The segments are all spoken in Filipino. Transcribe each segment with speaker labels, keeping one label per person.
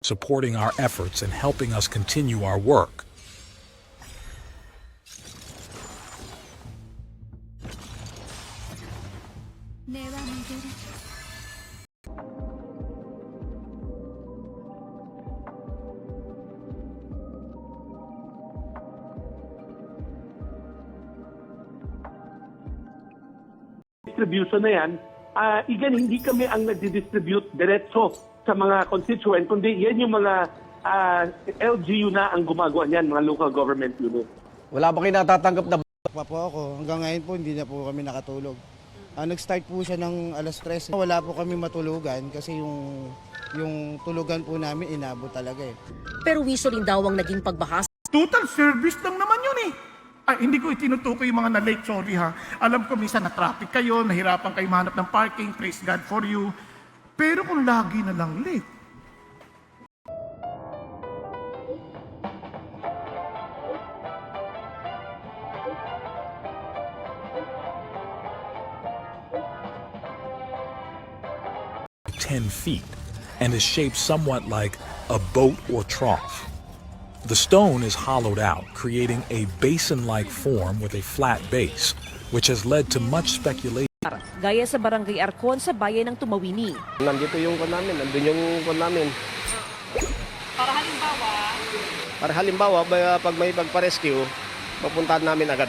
Speaker 1: supporting our efforts and helping us continue our work.
Speaker 2: Distribution na yan, again, hindi kami ang nagdi-distribute diretso sa mga constituent, kundi yan yung mga LGU na ang gumagawa niyan, mga local government unit.
Speaker 3: Wala ba kayo natatanggap na
Speaker 4: Pa po ako. Hanggang ngayon po, hindi na po kami nakatulog. Nag-start po siya ng alas 3. Wala po kami matulugan kasi yung tulugan po namin inabot talaga eh.
Speaker 5: Pero wiso rin daw ang naging pagbahas.
Speaker 6: Total service lang naman yun eh. Ay, hindi ko itinutukoy yung mga na-late, sorry ha. Alam ko minsan na-traffic kayo, nahirapan kayo mahanap ng parking, praise God for you. Pero kung lagi na lang late,
Speaker 1: feet and is shaped somewhat like a boat or trough. The stone is hollowed out, creating a basin-like form with a flat base, which has led to much speculation.
Speaker 5: Gaya sa Barangay Arcon sa bayan ng Tumawini.
Speaker 3: nandito yung kon namin, nandun yung kon namin. Para halimbawa, pag may pagpa-rescue, papuntahan namin agad.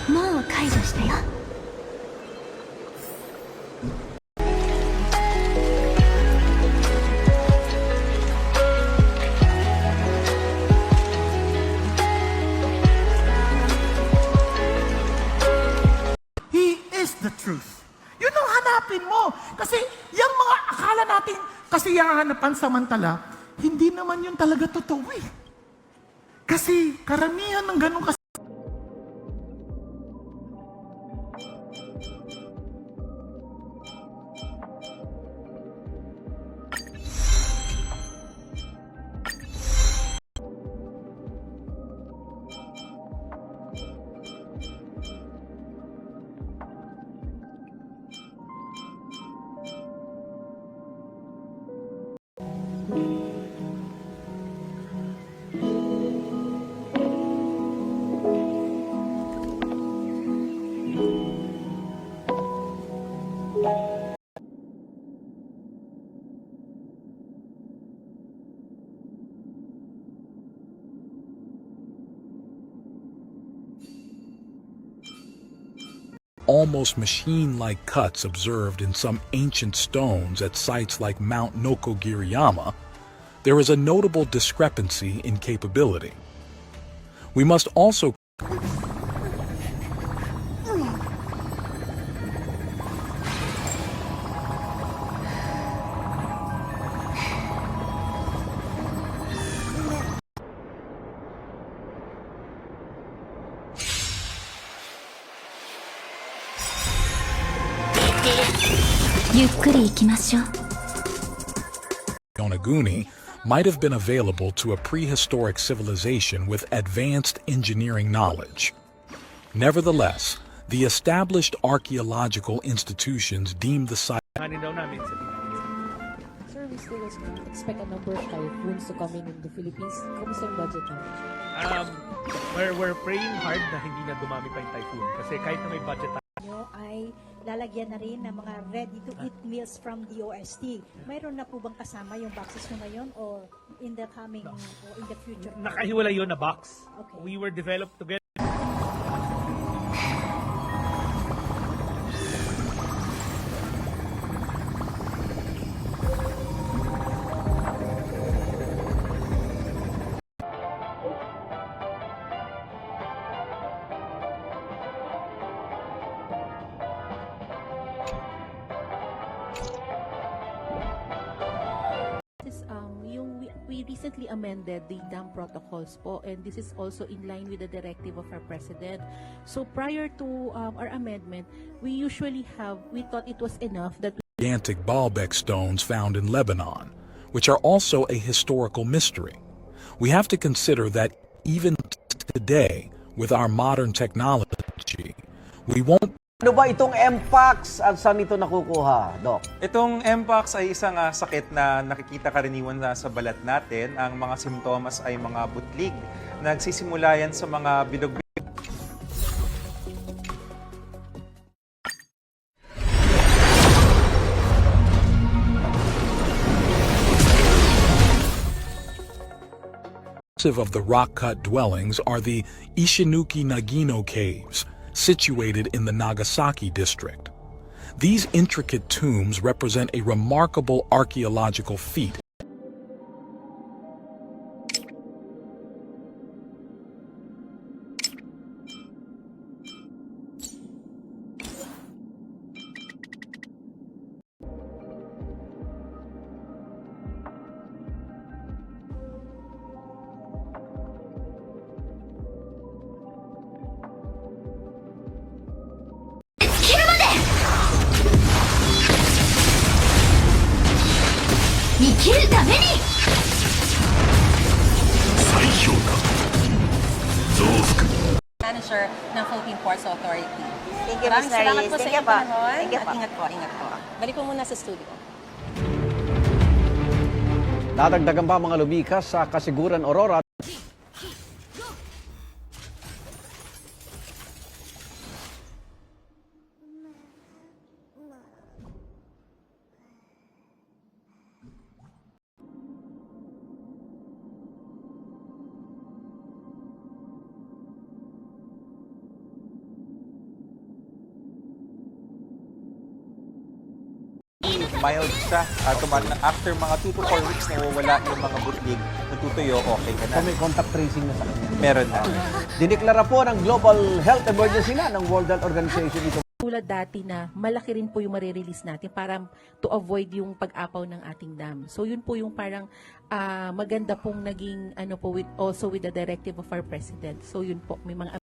Speaker 7: もう解除したよ。
Speaker 6: He is the truth. Yun ang hanapin mo. Kasi yung mga akala natin kasiyahanapan samantala, hindi naman yun talaga totoo eh. Kasi karamihan ng ganun kasi
Speaker 1: almost machine-like cuts observed in some ancient stones at sites like Mount Nokogiriyama, there is a notable discrepancy in capability. We must also Yonaguni might have been available to a prehistoric civilization with advanced engineering knowledge. Nevertheless, the established archaeological institutions deemed the site
Speaker 8: Sir, we still expect a number of typhoons to come in the Philippines. Kamusta yung budget namin?
Speaker 9: We're praying hard na hindi na dumami pa yung typhoon. Kasi kahit na may budget
Speaker 10: nyo ay lalagyan na rin ng mga ready-to-eat meals from DOST. Mayroon na po bang kasama yung boxes nyo ngayon or in the coming or in the future?
Speaker 9: nakahiwalay yun na box.
Speaker 10: Okay.
Speaker 9: We were developed together.
Speaker 8: We recently amended the dam protocols po, and this is also in line with the directive of our president. So prior to our amendment, we thought it was enough that
Speaker 1: gigantic Baalbek stones found in Lebanon, which are also a historical mystery. We have to consider that even today, with our modern technology, we won't
Speaker 7: Ano ba itong Mpox at saan ito nakukuha, Doc?
Speaker 11: Itong Mpox ay isang sakit na nakikita karaniwan na sa balat natin. Ang mga simptomas ay mga butlig. Nagsisimula yan sa mga bilog.
Speaker 1: Of the rock-cut dwellings are the Ishinuki Nagino caves, situated in the Nagasaki district. These intricate tombs represent a remarkable archaeological feat.
Speaker 12: Manager ng Philippine Ports Authority.
Speaker 13: Thank you,
Speaker 12: Maraming
Speaker 13: Ms.
Speaker 12: salamat
Speaker 13: Naris.
Speaker 12: po sa
Speaker 13: Thank you
Speaker 12: inyong
Speaker 13: po.
Speaker 12: panahon.
Speaker 13: Thank you
Speaker 12: At
Speaker 13: po.
Speaker 12: ingat po, ingat po. Balik po muna sa studio.
Speaker 7: Dadagdagan ba mga lumikas sa Kasiguran Aurora?
Speaker 11: Mild siya. After mga 2 to 4 weeks nawawala yung mga butlig, natutuyo, okay ka na.
Speaker 7: So may contact tracing na sa kanya.
Speaker 11: Meron na.
Speaker 7: Diniklara po ng Global Health Emergency na ng World Health Organization ito.
Speaker 8: Tulad dati na malaki rin po yung marirelease natin para to avoid yung pag-apaw ng ating dam. So yun po yung parang maganda pong naging ano po also with the directive of our president. So yun po may mga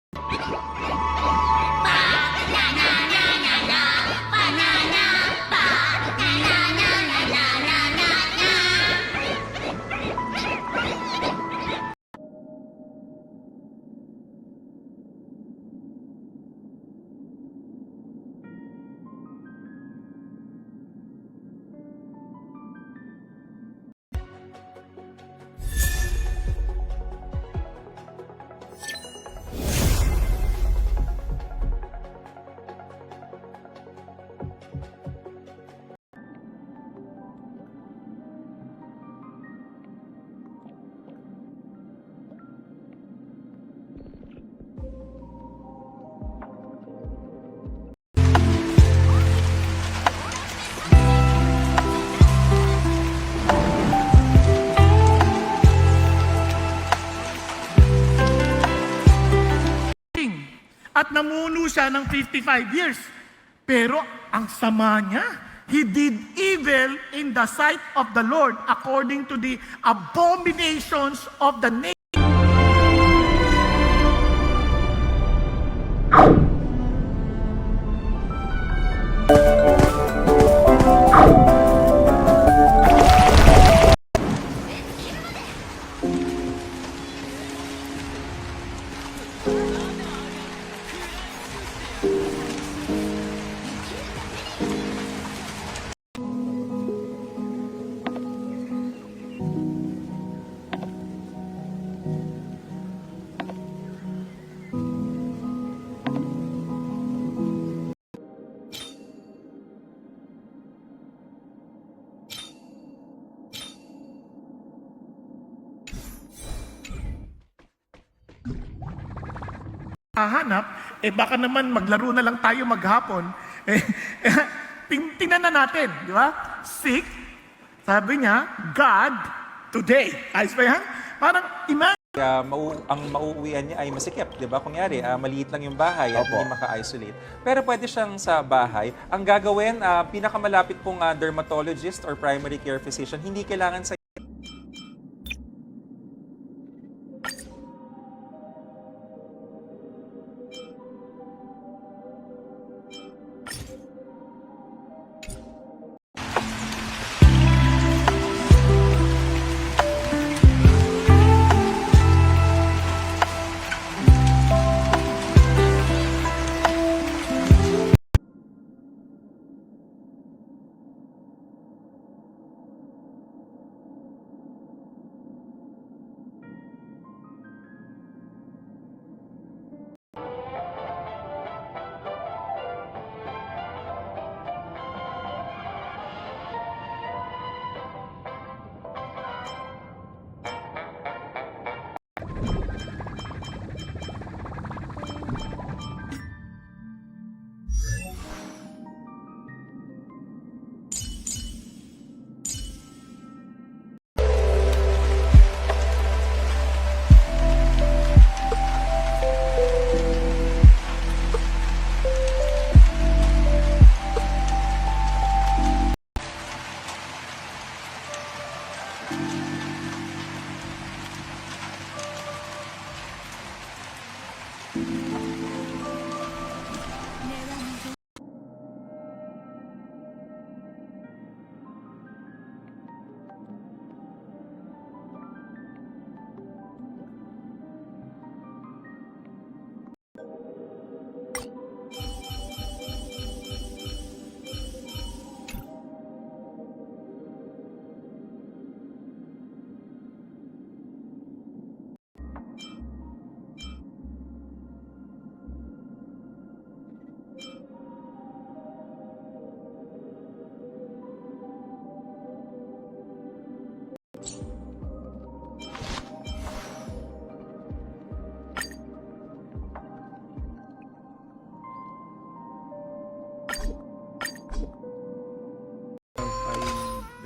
Speaker 6: at namuno siya ng 55 years. Pero ang sama niya, he did evil in the sight of the Lord according to the abominations of the nation. Hahanap, baka naman maglaro na lang tayo maghapon. Tingnan na natin, di ba? Seek, sabi niya, God today. Ayos ba yan? Parang imagine.
Speaker 11: Ang mauuwian niya ay masikip, di ba? Kunyari, maliit lang yung bahay at hindi maka-isolate. Pero pwede siyang sa bahay. Ang gagawin, pinakamalapit pong dermatologist or primary care physician, hindi kailangan sa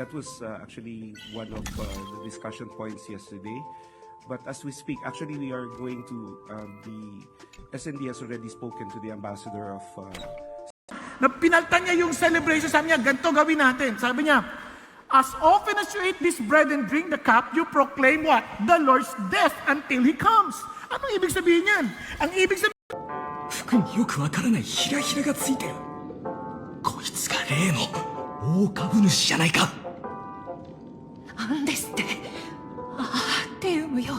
Speaker 13: That was actually one of the discussion points yesterday. But as we speak, actually we are going to, the SND has already spoken to the ambassador of...
Speaker 6: Na pinaltan niya yung celebration, sabi niya, ganito gawin natin. Sabi niya, as often as you eat this bread and drink the cup, you proclaim what? The Lord's death until He comes. Ano ibig sabihin yan? Ang ibig sabihin...
Speaker 14: 服によくわからないひらひらがついてる。こいつが例の大株主じゃないか。
Speaker 5: ですって。テウムよ。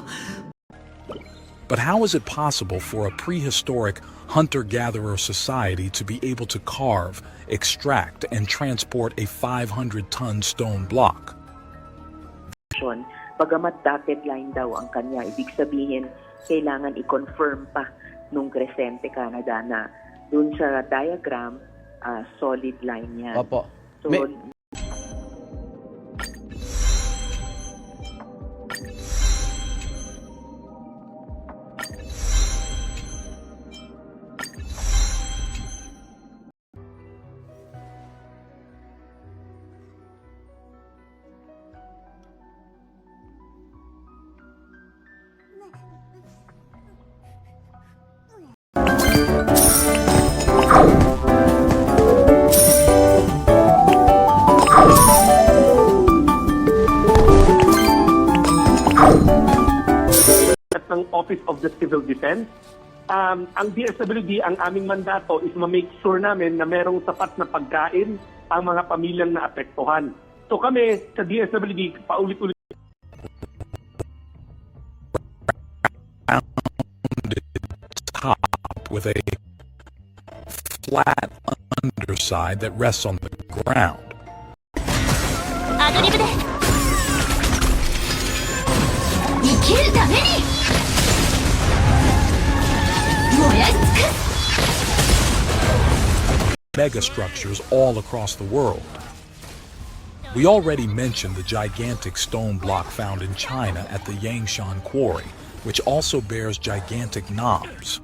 Speaker 1: But how is it possible for a prehistoric hunter-gatherer society to be able to carve, extract, and transport a 500-ton stone block?
Speaker 15: Bagamat dotted line daw ang kanya, ibig sabihin kailangan i-confirm pa nung Crescente Canada na dun sa diagram, solid line yan.
Speaker 7: Opo.
Speaker 15: So,
Speaker 2: ng Office of the Civil Defense. Ang DSWD, ang aming mandato is ma-make sure namin na merong sapat na pagkain ang mga pamilyang naapektuhan. So kami sa DSWD, paulit-ulit
Speaker 1: top with a flat underside that rests on the ground. Megastructures all across the world. We already mentioned the gigantic stone block found in China at the Yangshan Quarry, which also bears gigantic knobs.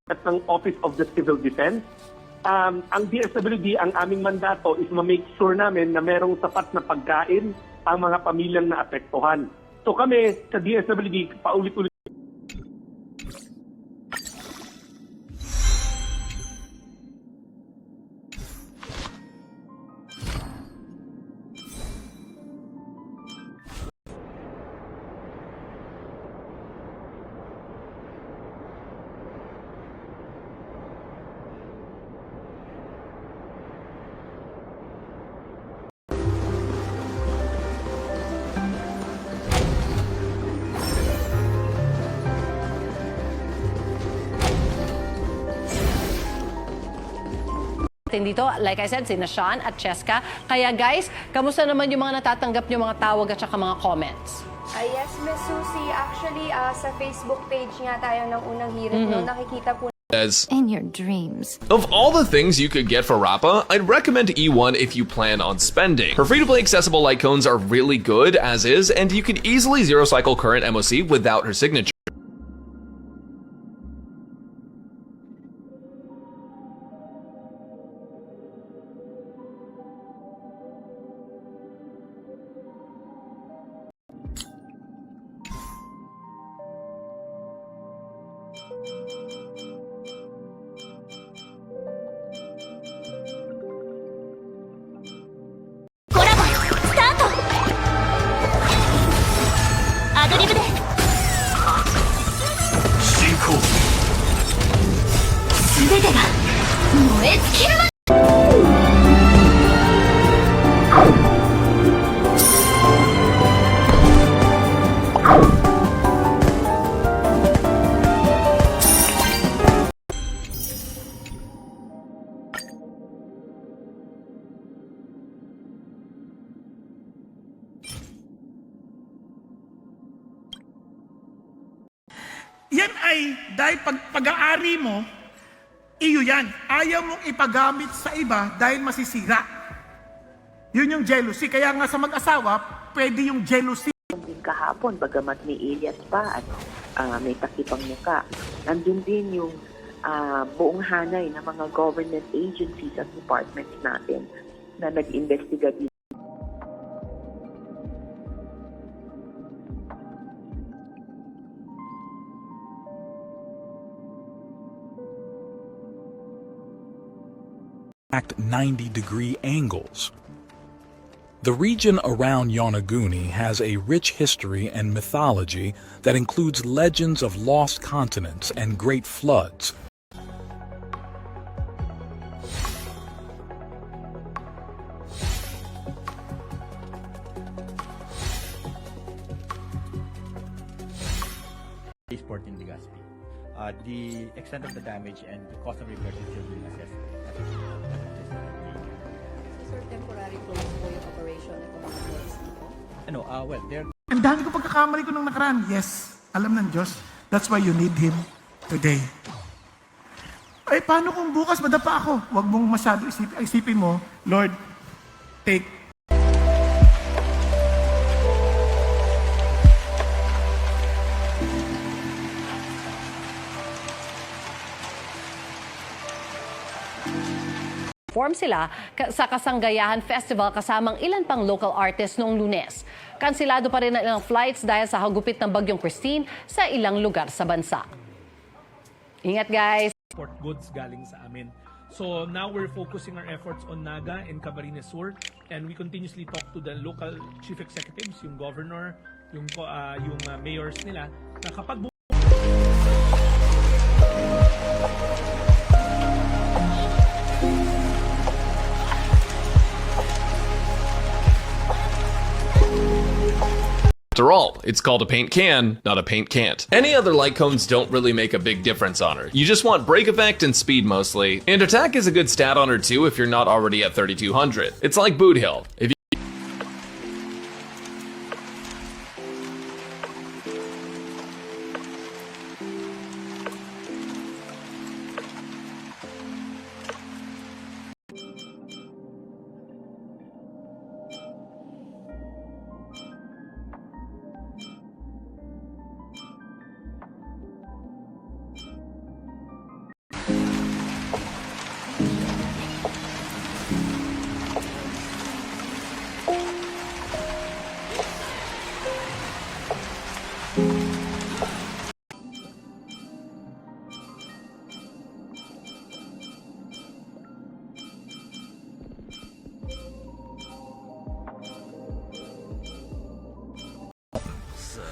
Speaker 2: at ng Office of the Civil Defense. Ang DSWD, ang aming mandato is ma-make sure namin na merong sapat na pagkain ang mga pamilyang naapektuhan. So kami sa DSWD, paulit-ulit
Speaker 12: Dito, like I said, sina Sean at Cheska. Kaya guys, kamusta naman yung mga natatanggap nyo mga tawag at saka mga comments?
Speaker 16: Yes, Miss Susie. Actually, sa Facebook page nga tayo ng unang hirit no, nakikita po
Speaker 17: As
Speaker 5: In your dreams.
Speaker 17: of all the things you could get for Rappa, I'd recommend E1 if you plan on spending. Her free-to-play accessible light cones are really good as is, and you can easily zero-cycle current MOC without her signature.
Speaker 5: コラボスタート。アドリブで
Speaker 14: 進行。
Speaker 5: 全てが燃え尽きるまで。
Speaker 6: Yan ay dahil pag-aari mo, iyo yan. Ayaw mong ipagamit sa iba dahil masisira. Yun yung jealousy. Kaya nga sa mag-asawa, pwede yung jealousy.
Speaker 15: Din kahapon, bagamat may alias pa at may takipang muka, nandun din yung buong hanay ng mga government agencies at departments natin na nag-investiga dito.
Speaker 1: At 90-degree angles. The region around Yonaguni has a rich history and mythology that includes legends of lost continents and great floods.
Speaker 9: Port in Legazpi. The extent of the damage and the cost of repairs is still being assessed.
Speaker 12: Sir, temporary close po yung operation ng mga employees dito?
Speaker 9: Well, they're...
Speaker 6: Ang dami ko pagkakamali ko nung nakaraan. Yes, alam ng Diyos. That's why you need Him today. Ay, paano kung bukas madapa ako? Huwag mong masyado isipin mo, Lord, take
Speaker 12: Form sila sa Kasanggayahan Festival kasamang ilan pang local artists noong Lunes. Kansilado pa rin ang ilang flights dahil sa hagupit ng Bagyong Christine sa ilang lugar sa bansa. Ingat guys!
Speaker 9: Port goods galing sa amin. So now we're focusing our efforts on Naga and Camarines Sur, and we continuously talk to the local chief executives, yung governor, yung mayors nila, na kapag
Speaker 17: After all, it's called a paint can, not a paint can't. Any other light cones don't really make a big difference on her. You just want brake effect and speed mostly. And attack is a good stat on her too if you're not already at 3200. It's like Boot Hill. If you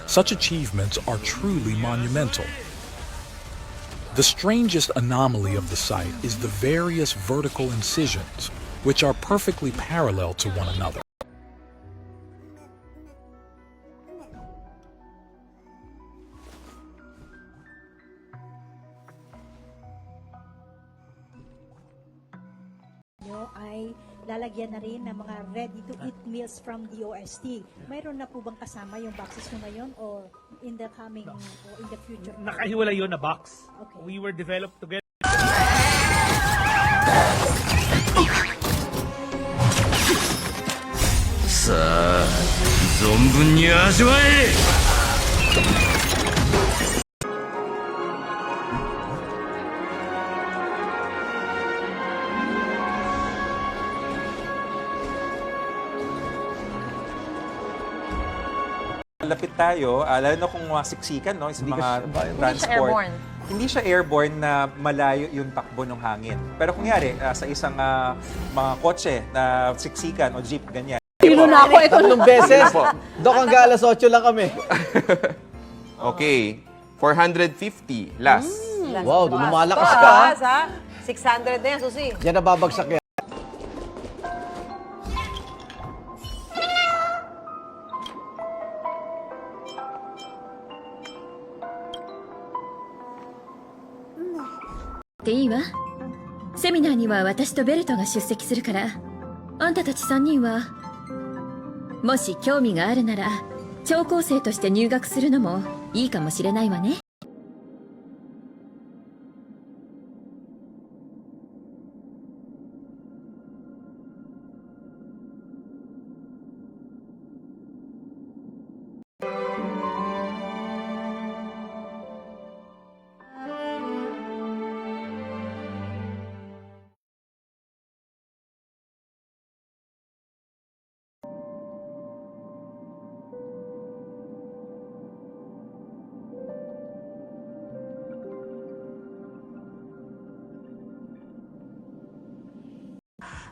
Speaker 1: Such achievements are truly monumental. The strangest anomaly of the site is the various vertical incisions, which are perfectly parallel to one another.
Speaker 10: Ay lalagyan na rin ng mga ready-to-eat meals from DOST. Mayroon na po bang kasama yung boxes nyo ngayon or in the coming or in the future?
Speaker 9: nakahiwalay yun na box.
Speaker 10: Okay.
Speaker 9: We were developed together.
Speaker 14: Sa 存分に味わえ
Speaker 11: Lapit tayo, lalo na kung siksikan, no, sa mga transport.
Speaker 18: airborne.
Speaker 11: Hindi siya airborne na malayo yung takbo ng hangin. Pero kunyari, sa isang mga kotse na siksikan o jeep, ganyan.
Speaker 18: Tilo na ako. Ito
Speaker 7: Tatlong beses. Dok, hanggang alas 8 lang kami.
Speaker 19: Okay, 450 last.
Speaker 7: Wow, lumalakas ka.
Speaker 18: 600 na yan, Susi.
Speaker 7: Yan nababagsak yan.
Speaker 5: っていいわ。セミナーには私とベルトが出席するから、あんたたち3人は、もし興味があるなら、聴講生として入学するのもいいかもしれないわね。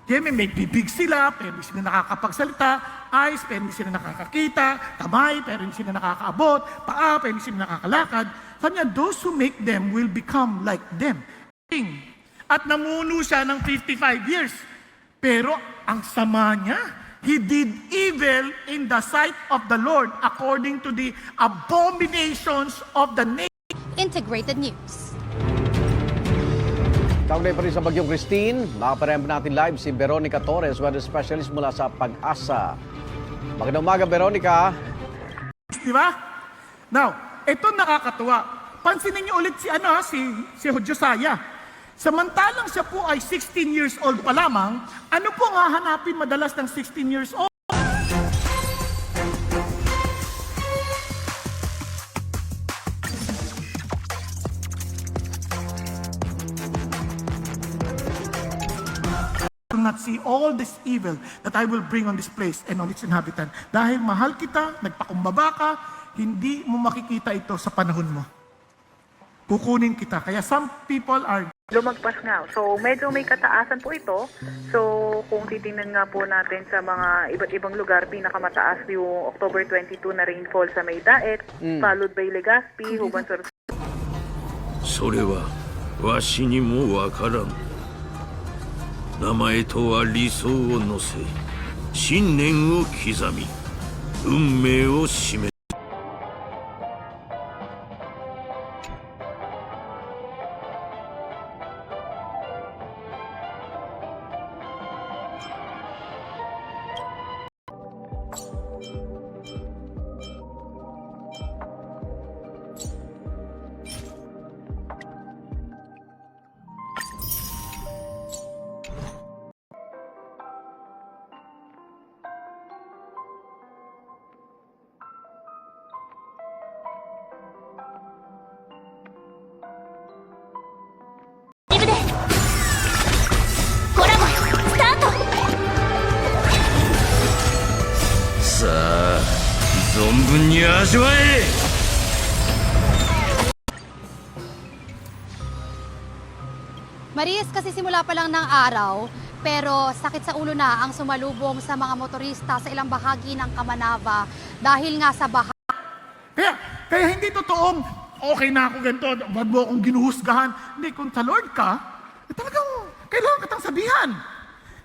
Speaker 6: Kaya may bibig sila, pero hindi sila nakakapagsalita, eyes, pero hindi sila nakakakita, kamay, pero hindi sila nakakaabot, paa, pero hindi sila nakakalakad. Kanya, those who make them will become like them. At namuno siya ng 55 years. Pero ang sama niya, he did evil in the sight of the Lord according to the abominations of the nation.
Speaker 5: Integrated News.
Speaker 7: Kaugnay pa rin sa Bagyong Christine, makapareham natin live si Veronica Torres, weather specialist mula sa Pag-asa. Magandang umaga, Veronica.
Speaker 6: Di ba? Now, ito nakakatuwa. Pansinin niyo ulit si Josiah. Samantalang siya po ay 16 years old pa lamang, ano po ang hahanapin madalas ng 16 years old? Not see all this evil that I will bring on this place and on its inhabitant. Dahil mahal kita, nagpakumbaba ka, hindi mo makikita ito sa panahon mo. Kukunin kita. Kaya some people are...
Speaker 20: Lumagpas nga. So, medyo may kataasan po ito. So, kung titingnan nga po natin sa mga iba't ibang lugar, pinakamataas yung October 22 na rainfall sa Maydaet, followed by Legazpi, Huban Sur.
Speaker 14: それはわしにもわからん。名前とは理想を乗せ、信念を刻み、運命を示す。さあ、存分に味わえ。
Speaker 21: Marius, kasi simula pa lang ng araw, pero sakit sa ulo na ang sumalubong sa mga motorista sa ilang bahagi ng Kamanava dahil nga sa baha.
Speaker 6: Kaya hindi totoong okay na ako ganito, wag mo akong ginuhusgahan. Hindi, kung sa Lord ka, talagang kailangan katang sabihan.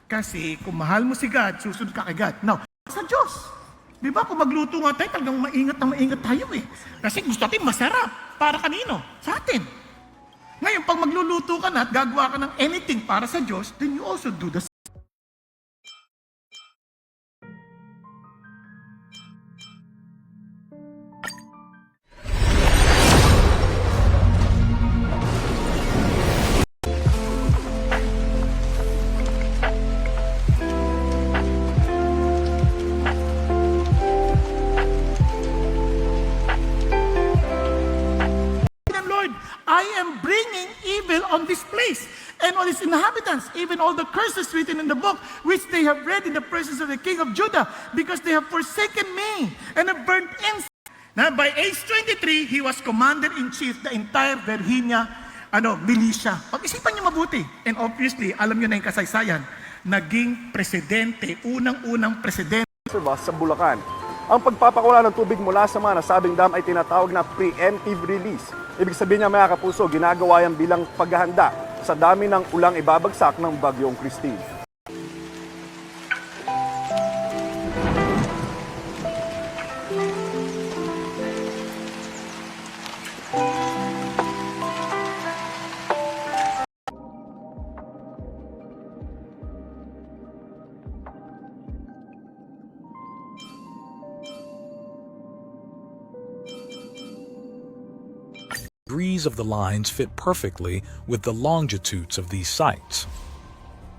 Speaker 6: Kasi kung mahal mo si God, susunod ka kay God. Now, sa Diyos. Di ba, kung magluto nga tayo, talagang maingat tayo eh. Kasi gusto natin masarap. Para kanino? Sa atin. Ngayon, pag magluluto ka na at gagawa ka ng anything para sa Diyos, then you also do the same. I am bringing evil on this place and on its inhabitants, even all the curses written in the book, which they have read in the presence of the king of Judah, because they have forsaken me and have burnt incense Na by age 23, he was commander-in-chief the entire Virginia militia. Pag-isipan niyo mabuti. And obviously, alam niyo na yung kasaysayan, naging presidente, unang-unang presidente
Speaker 4: sa Bulacan. Ang pagpapakawala ng tubig mula sa mga nasabing dam ay tinatawag na preemptive release. Ibig sabihin niya, mga kapuso, ginagawa yan bilang paghahanda sa dami ng ulang ibabagsak ng Bagyong Christine.
Speaker 1: Degrees of the lines fit perfectly with the longitudes of these sites.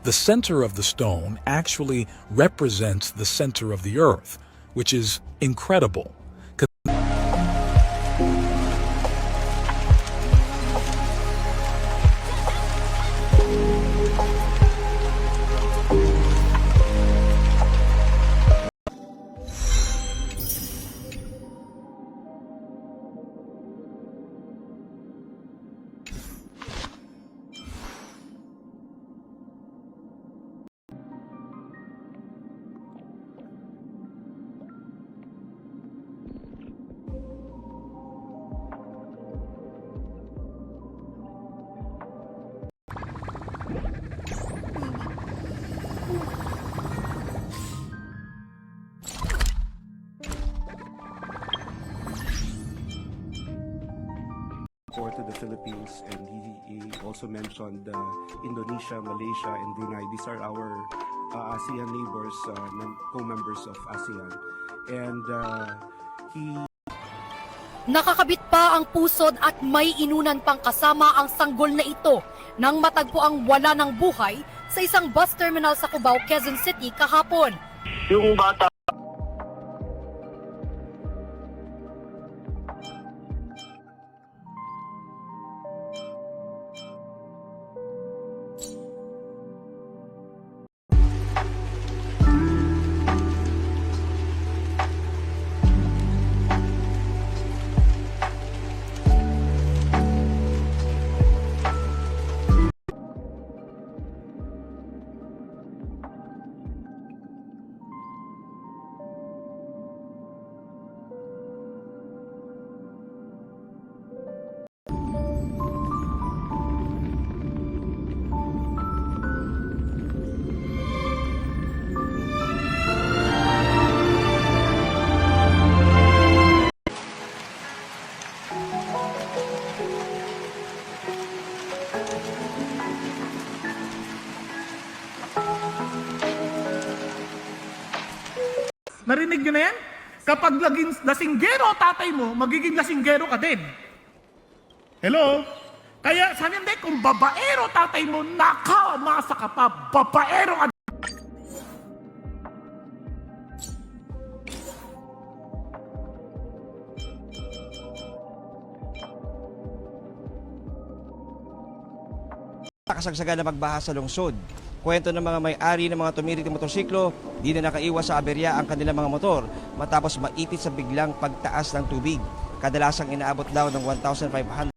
Speaker 1: The center of the stone actually represents the center of the earth, which is incredible.
Speaker 13: To the Philippines, and he also mentioned Indonesia, Malaysia, and Brunei. These are our ASEAN neighbors, co-members of ASEAN. And he...
Speaker 22: Nakakabit pa ang pusod at may inunan pang kasama ang sanggol na ito nang matagpo ang wala ng buhay sa isang bus terminal sa Cubao, Quezon City kahapon.
Speaker 23: Yung bata
Speaker 6: Narinig nyo na yan? Kapag lasinggero tatay mo, magiging lasinggero ka din. Hello? Kaya sabi hindi, kung babaero tatay mo, nakamasa ka pa, babaero ka.
Speaker 24: Kasagsagan na magbaha sa lungsod. Kwento ng mga may-ari ng mga tumiriting motorsiklo, di na nakaiwas sa aberya ang kanilang mga motor matapos maipit sa biglang pagtaas ng tubig. Kadalasang inaabot daw ng 1,500